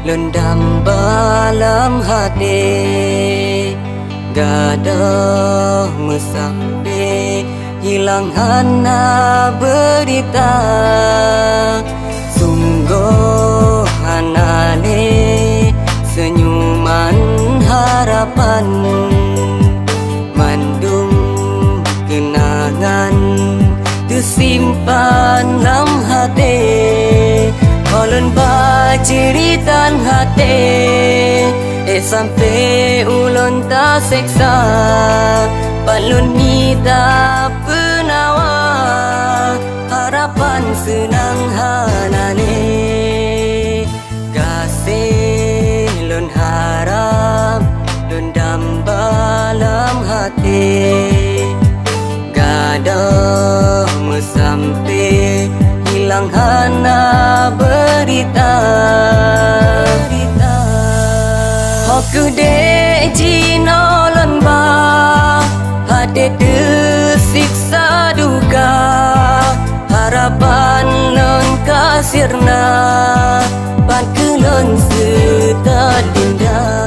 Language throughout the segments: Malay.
lendam dalam hati, gadah mesampai hilang hana berita. Sungguh hanane senyuman harapan, mandum kenangan tersimpan dalam hati. Kolon baceritan hati, sampai ulun tak seksa, palun ni tak penawa, harapan senang hanane. Kasih lun harap, lun dalam hati, gadah mesampai hilang hana berita. Hoku dek jinolon ba, hati tersiksa duka, harapan lon kasirna, pan kelon serta dendam.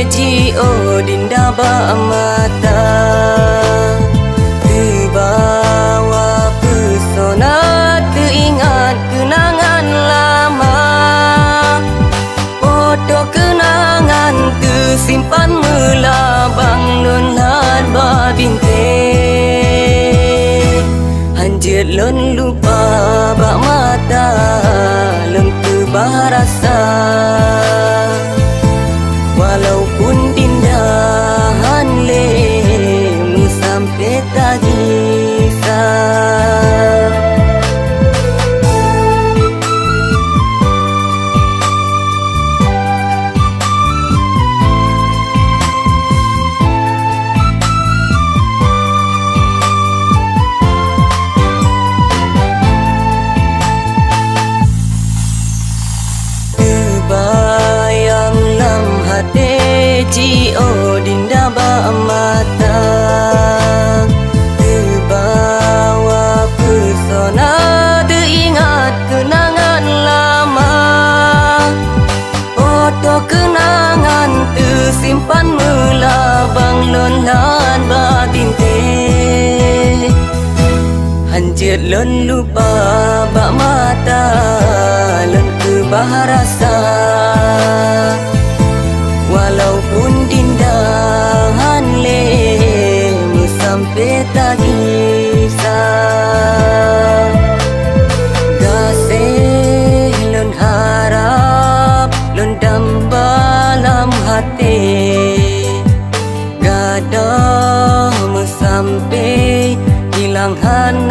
Jio dinda ba mata, terbawa pesona, teringat kenangan lama. Foto kenangan tersimpan melabang lon lar ba binte, hanjir lon lupa ba mata, lon terbarasa. Walaupun dindahan lemu sampai tak kisah. Jio dinda ba mata, terbawa pesona, teringat kenangan lama. Foto kenangan tersimpan melabang lon lan batinte, hanjir lon lupa ba mata, lon kebaharasa. Walaupun dindahan lemu sampai tak kisah. Kasih lun harap, lun dalam hati, gadah mesampai hilang hana